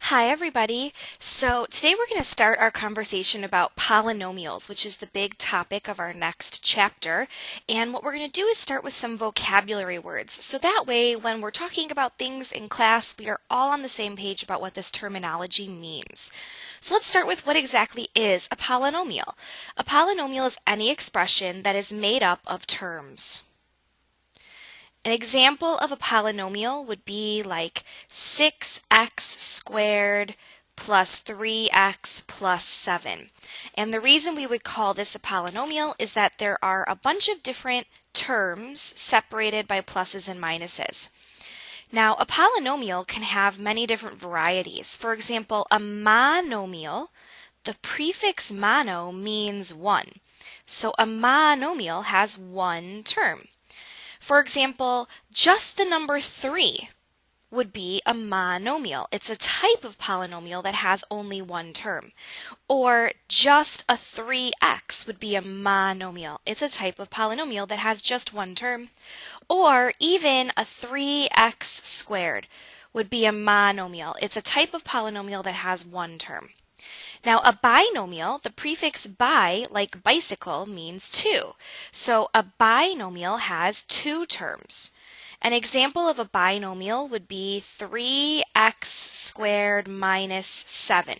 Hi everybody. So today we're going to start our conversation about polynomials, which is the big topic of our next chapter. And what we're going to do is start with some vocabulary words. So that way when we're talking about things in class, we are all on the same page about what this terminology means. So let's start with what exactly is a polynomial. A polynomial is any expression that is made up of terms. An example of a polynomial would be like 6x squared plus 3x plus 7. And the reason we would call this a polynomial is that there are a bunch of different terms separated by pluses and minuses. Now, a polynomial can have many different varieties. For example, a monomial, the prefix mono means one. So a monomial has one term. For example, just the number 3 would be a monomial. It's a type of polynomial that has only one term. Or just a 3x would be a monomial. It's a type of polynomial that has just one term. Or even a 3x squared would be a monomial. It's a type of polynomial that has one term. Now, a binomial, the prefix bi, like bicycle, means two. So a binomial has two terms. An example of a binomial would be 3x squared minus 7.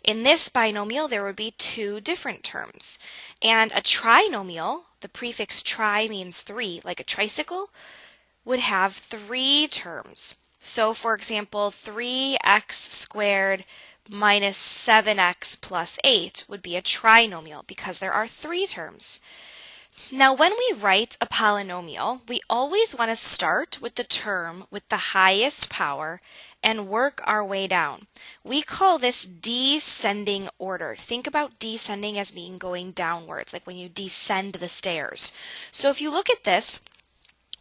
In this binomial, there would be two different terms. And a trinomial, the prefix tri means three, like a tricycle, would have three terms. So, for example, 3x squared minus 7x plus 8 would be a trinomial because there are three terms. Now, when we write a polynomial, we always want to start with the term with the highest power and work our way down. We call this descending order. Think about descending as being going downwards, like when you descend the stairs. So if you look at this,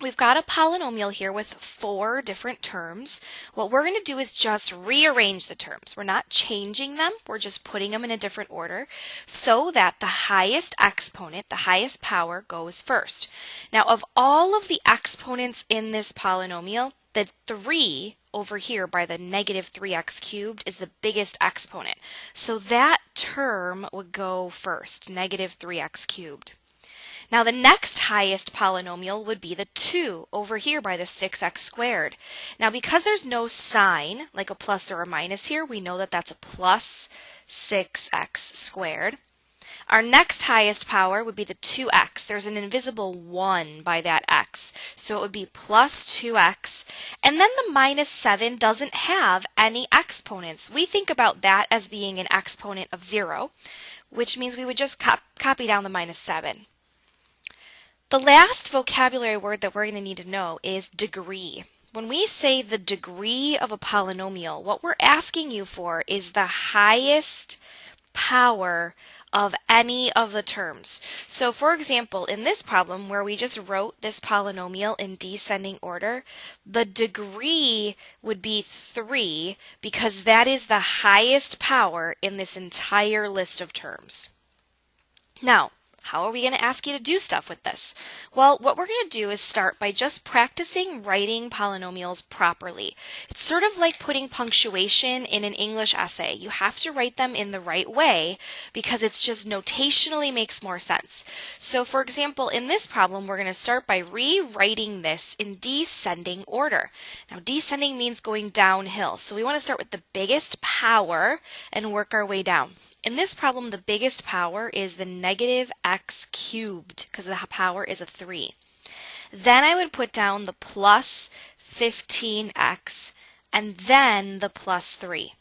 we've got a polynomial here with four different terms. What we're going to do is just rearrange the terms. We're not changing them, we're just putting them in a different order so that the highest exponent, the highest power, goes first. Now, of all of the exponents in this polynomial, the 3 over here by the negative 3x cubed is the biggest exponent. So that term would go first, negative 3x cubed. Now the next highest polynomial would be the 2 over here by the 6x squared. Now because there's no sign, like a plus or a minus here, we know that that's a plus 6x squared. Our next highest power would be the 2x. There's an invisible 1 by that x, so it would be plus 2x. And then the minus 7 doesn't have any exponents. We think about that as being an exponent of 0, which means we would just copy down the minus 7. The last vocabulary word that we're going to need to know is degree. When we say the degree of a polynomial, what we're asking you for is the highest power of any of the terms. So for example, in this problem where we just wrote this polynomial in descending order, the degree would be 3 because that is the highest power in this entire list of terms. Now, how are we going to ask you to do stuff with this? Well, what we're going to do is start by just practicing writing polynomials properly. It's sort of like putting punctuation in an English essay. You have to write them in the right way because it's just notationally makes more sense. So for example, in this problem, we're going to start by rewriting this in descending order. Now, descending means going downhill. So we want to start with the biggest power and work our way down. In this problem, the biggest power is the negative x cubed because the power is a 3. Then I would put down the plus 15x and then the plus 3.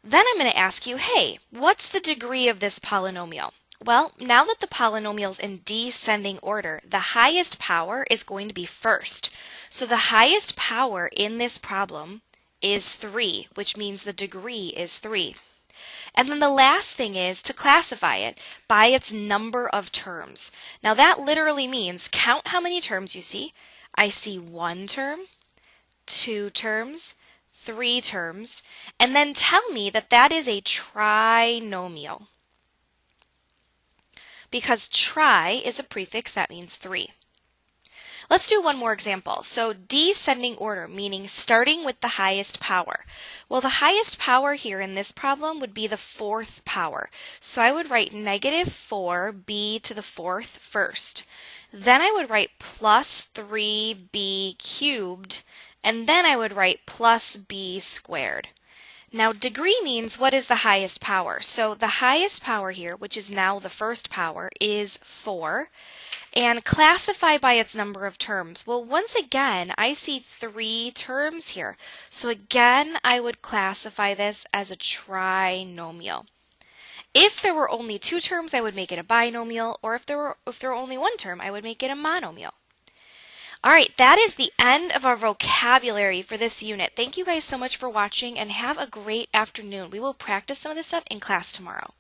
Then I'm going to ask you, hey, what's the degree of this polynomial? Well, now that the polynomial is in descending order, the highest power is going to be first. So the highest power in this problem is 3, which means the degree is 3. And then the last thing is to classify it by its number of terms. Now that literally means count how many terms you see. I see 1 term, 2 terms, 3 terms, and then tell me that that is a trinomial. Because tri is a prefix that means 3. Let's do one more example. So descending order, meaning starting with the highest power. Well, the highest power here in this problem would be the fourth power. So I would write negative 4b to the fourth first. Then I would write plus 3b cubed, and then I would write plus b squared. Now, degree means what is the highest power. So the highest power here, which is now the first power, is 4. And classify by its number of terms. Well, once again, I see 3 terms here. So again, I would classify this as a trinomial. If there were only 2 terms, I would make it a binomial, or if there were only 1 term, I would make it a monomial. All right, that is the end of our vocabulary for this unit. Thank you guys so much for watching and have a great afternoon. We will practice some of this stuff in class tomorrow.